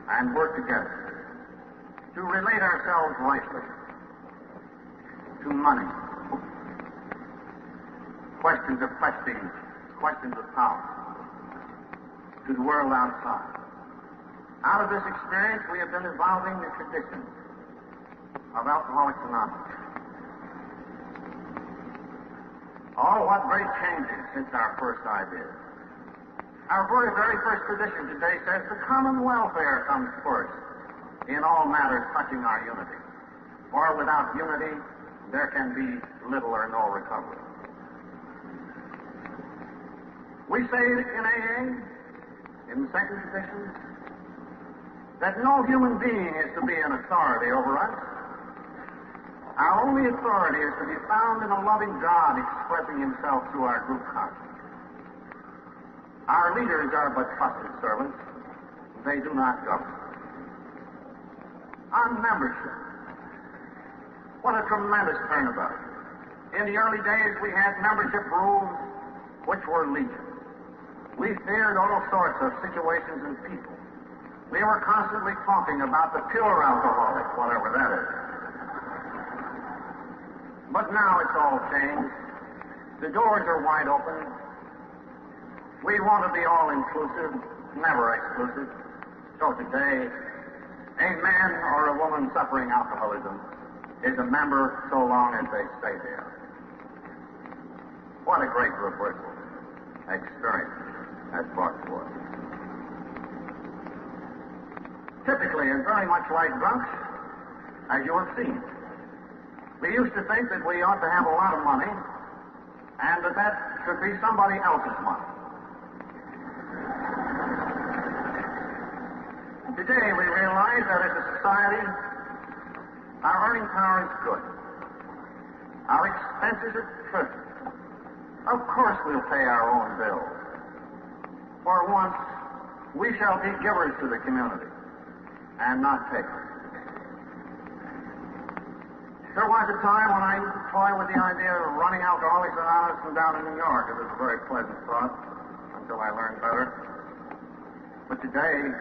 and work together, to relate ourselves rightly to money, questions of prestige, questions of power, to the world outside. Out of this experience, we have been evolving the traditions of Alcoholics Anonymous. Oh, what great changes since our first idea. Our very first tradition today says the common welfare comes first in all matters touching our unity. For without unity, there can be little or no recovery. We say in AA, in the second tradition, that no human being is to be an authority over us. Our only authority is to be found in a loving God expressing himself through our group conscience. Our leaders are but trusted servants. They do not govern. On membership, what a tremendous turnabout. In the early days, we had membership rules which were legion. We feared all sorts of situations and people. We were constantly talking about the pure alcoholic, whatever that is. But now it's all changed. The doors are wide open. We want to be all-inclusive, never exclusive. So today, a man or a woman suffering alcoholism is a member so long as they stay there. What a great reversal experience that's brought to us. Typically, and very much like drunks, as you have seen, we used to think that we ought to have a lot of money and that should be somebody else's money. Today, we realize that as a society, our earning power is good. Our expenses are trivial. Of course we'll pay our own bills. For once, we shall be givers to the community and not takers. There was a time when I used to toy with the idea of running Alcoholics Anonymous from down in New York. It was a very pleasant thought until I learned better. But today,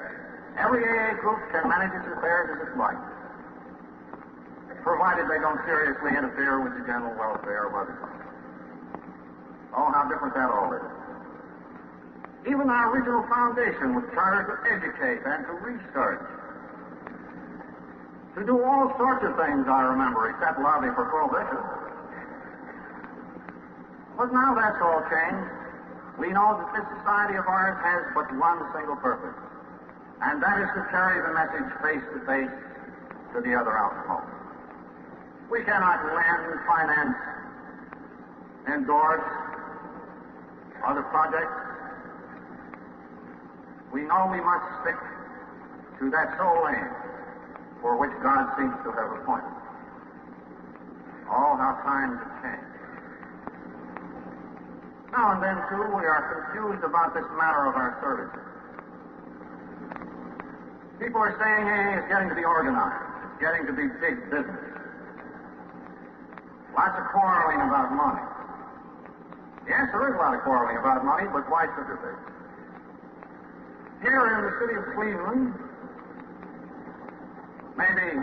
every AA group can manage its affairs as it likes, provided they don't seriously interfere with the general welfare of others. Oh, how different that all is. Even our original foundation was chartered to educate and to research, to do all sorts of things, I remember, except lobby for prohibition. But now that's all changed. We know that this society of ours has but one single purpose, and that is to carry the message face to face to the other alcoholics. We cannot lend, finance, endorse other projects. We know we must stick to that sole aim for which God seems to have appointed. Oh, how times have changed. Now and then, too, we are confused about this matter of our services. People are saying, hey, it's getting to be organized. It's getting to be big business. Lots of quarreling about money. Yes, there is a lot of quarreling about money, but why should there be? Here in the city of Cleveland, maybe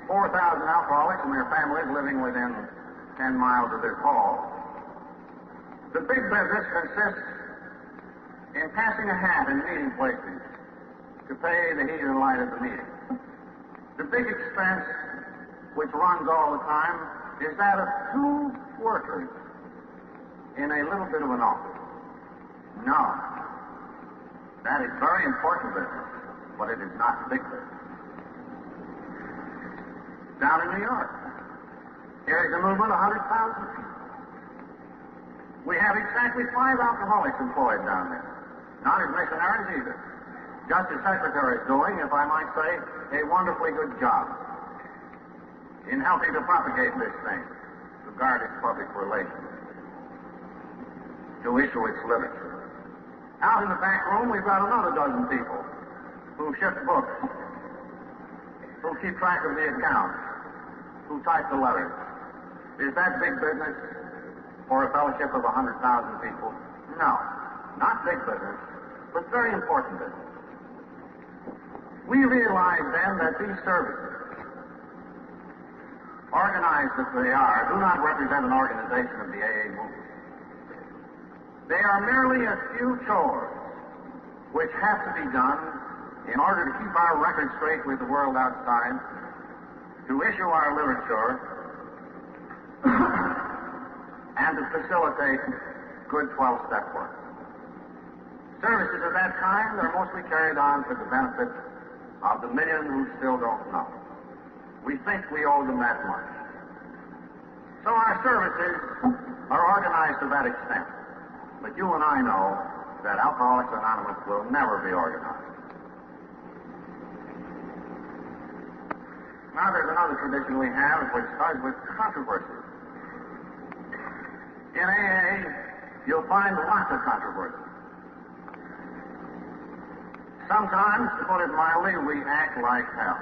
4,000 alcoholics and their families living within 10 miles of this hall. The big business consists in passing a hat in meeting places to pay the heat and light of the meeting. The big expense, which runs all the time, is that of 2 workers in a little bit of an office. No. That is very important business, but it is not big business. Down in New York, here is a movement of 100,000 people. We have exactly 5 alcoholics employed down there. Not as missionaries either. Just as secretary is doing, if I might say, a wonderfully good job in helping to propagate this thing, to guard its public relations, to issue its literature. Out in the back room, we've got another dozen people who ship books, who keep track of the accounts, who type the letters. Is that big business for a fellowship of 100,000 people? No, not big business, but very important business. We realize then that these services, organized as they are, do not represent an organization of the AA movement. They are merely a few chores which have to be done in order to keep our record straight with the world outside, to issue our literature, and to facilitate good 12-step work. Services of that kind are mostly carried on for the benefit of the million who still don't know. We think we owe them that much. So our services are organized to that extent. But you and I know that Alcoholics Anonymous will never be organized. Now there's another tradition we have which starts with controversy. In AA, you'll find lots of controversy. Sometimes, to put it mildly, we act like hell.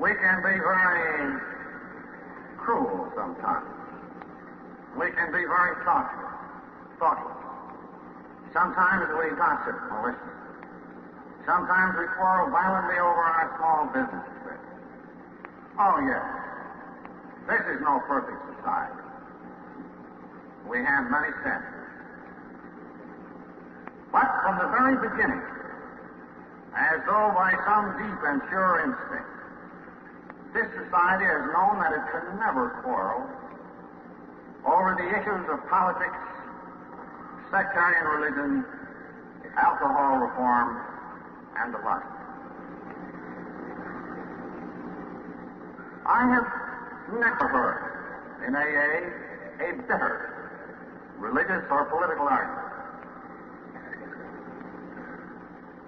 We can be very cruel sometimes. We can be very thoughtless. Sometimes we gossip maliciously. Sometimes we quarrel violently over our small business affairs. Oh, yes. This is no perfect society. We have many sins. But from the very beginning, as though by some deep and sure instinct, this society has known that it can never quarrel over the issues of politics, sectarian religion, alcohol reform, and the like. I have never heard in AA a bitter religious or political argument.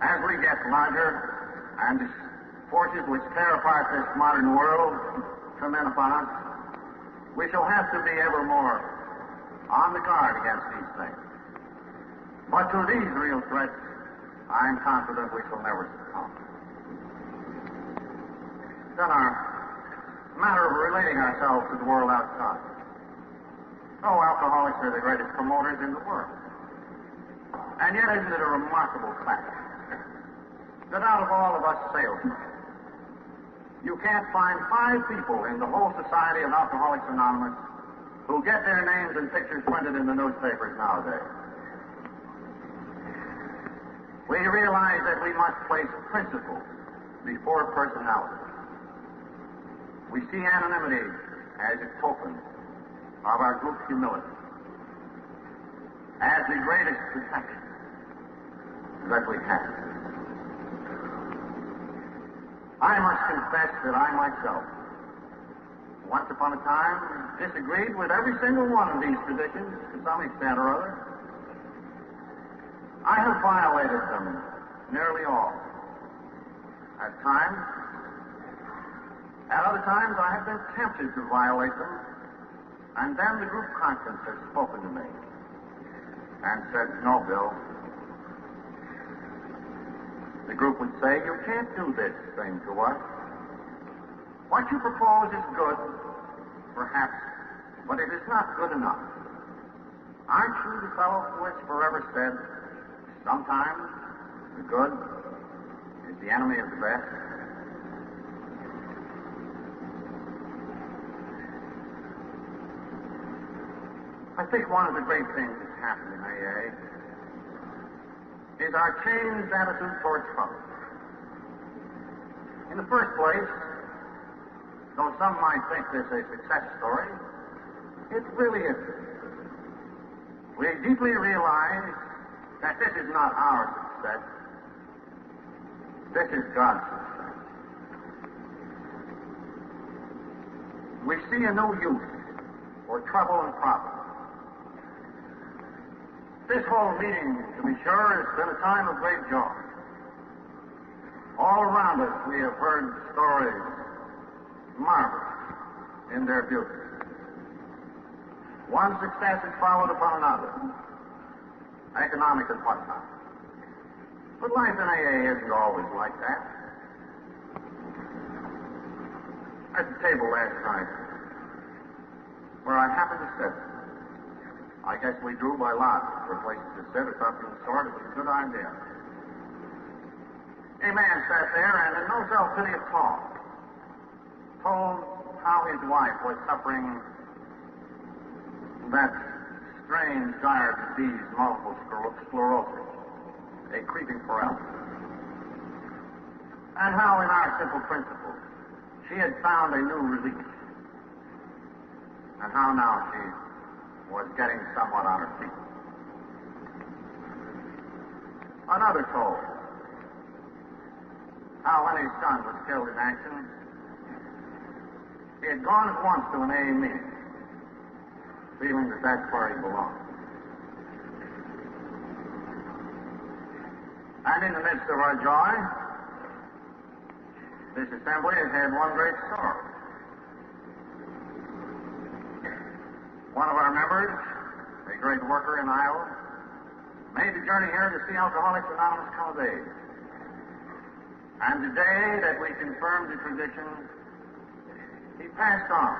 As we get larger and the forces which tear apart this modern world come in upon us, we shall have to be ever more on the guard against these things. But to these real threats, I am confident we shall never succumb. Then our matter of relating ourselves to the world outside. Oh, alcoholics are the greatest promoters in the world. And yet isn't it a remarkable fact that out of all of us salesmen, you can't find 5 people in the whole society of Alcoholics Anonymous who get their names and pictures printed in the newspapers nowadays. We realize that we must place principles before personality. We see anonymity as a token of our group's humility, as the greatest protection that we have. I must confess that I myself, once upon a time, disagreed with every single one of these traditions to some extent or other. I have violated them, nearly all. At times, at other times I have been tempted to violate them, and then the group conference has spoken to me and said, "No, Bill." The group would say, "You can't do this thing to us. What you propose is good, perhaps, but it is not good enough. Aren't you the fellow who has forever said, sometimes the good is the enemy of the best?" I think one of the great things that's happened in AA is our changed attitude towards trouble. In the first place, though some might think this a success story, it really isn't. We deeply realize that this is not our success. This is God's success. We see a new use for trouble and problem. This whole meeting, to be sure, has been a time of great joy. All around us we have heard stories marvelous in their beauty. One success is followed upon another, economic and whatnot. But life in AA isn't always like that. At the table last night, where I happened to sit, I guess we drew by lot for places to sit or something of the sort. It was a good idea. A man sat there and in no self-pity at all told how his wife was suffering that strange, dire disease, multiple sclerosis, a creeping paralysis. And how in our simple principles she had found a new relief. And how now she was getting somewhat on her feet. Another told how when his son was killed in action, he had gone at once to an AA meeting, feeling that that's where he belonged. And in the midst of our joy, this assembly has had one great sorrow. One of our members, a great worker in Iowa, made the journey here to see Alcoholics Anonymous come of age. And the day that we confirmed the tradition, he passed on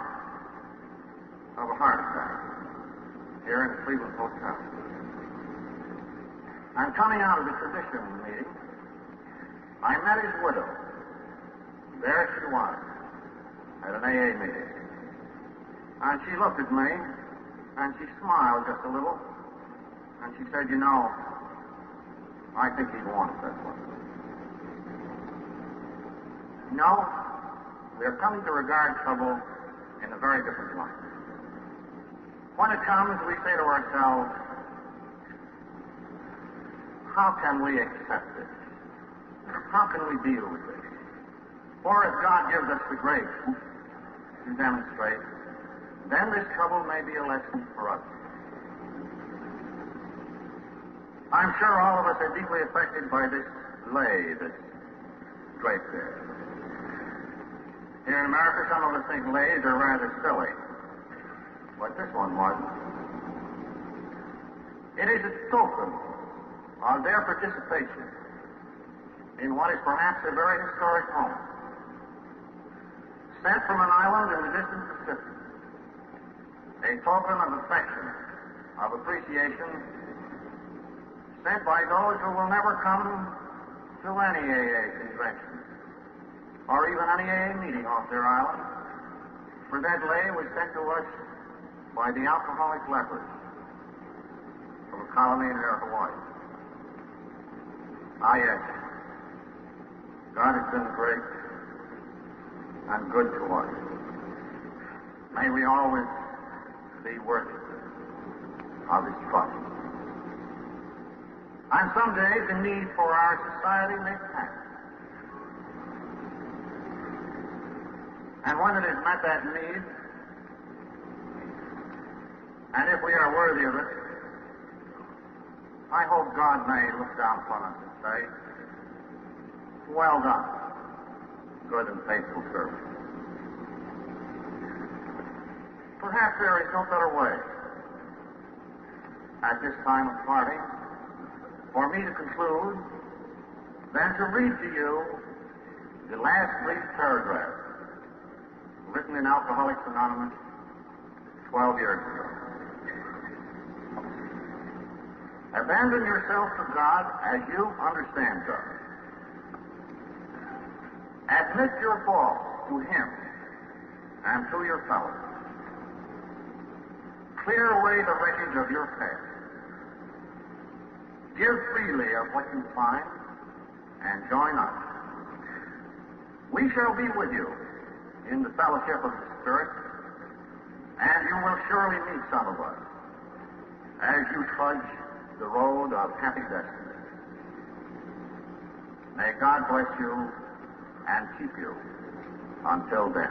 of a heart attack here in the Cleveland Hotel. And coming out of the tradition meeting, I met his widow. There she was, at an AA meeting. And she looked at me, and she smiled just a little, and she said, "You know, I think he'd want it that way." You know, we are coming to regard trouble in a very different light. When it comes, we say to ourselves, how can we accept this? How can we deal with this? For if God gives us the grace to demonstrate, then this trouble may be a lesson for us. I'm sure all of us are deeply affected by this lei that's draped there. Here in America, some of us think leis are rather silly, but this one wasn't. It is a token of their participation in what is perhaps a very historic moment, sent from an island in the distant Pacific, a token of affection, of appreciation, sent by those who will never come to any AA convention or even any AA meeting off their island, for that lei was sent to us by the alcoholic lepers from a colony near Hawaii. Ah, yes, God has been great and good to us. May we always be worthy of His trust. And some days the need for our society may pass. And when it has met that need, and if we are worthy of it, I hope God may look down upon us and say, "Well done, good and faithful servant." Perhaps there is no better way at this time of parting for me to conclude than to read to you the last brief paragraph written in Alcoholics Anonymous 12 years ago. Abandon yourself to God as you understand God. Admit your faults to Him and to your fellows. Clear away the wreckage of your past. Give freely of what you find and join us. We shall be with you in the fellowship of the Spirit, and you will surely meet some of us as you trudge the road of happy destiny. May God bless you and keep you until then.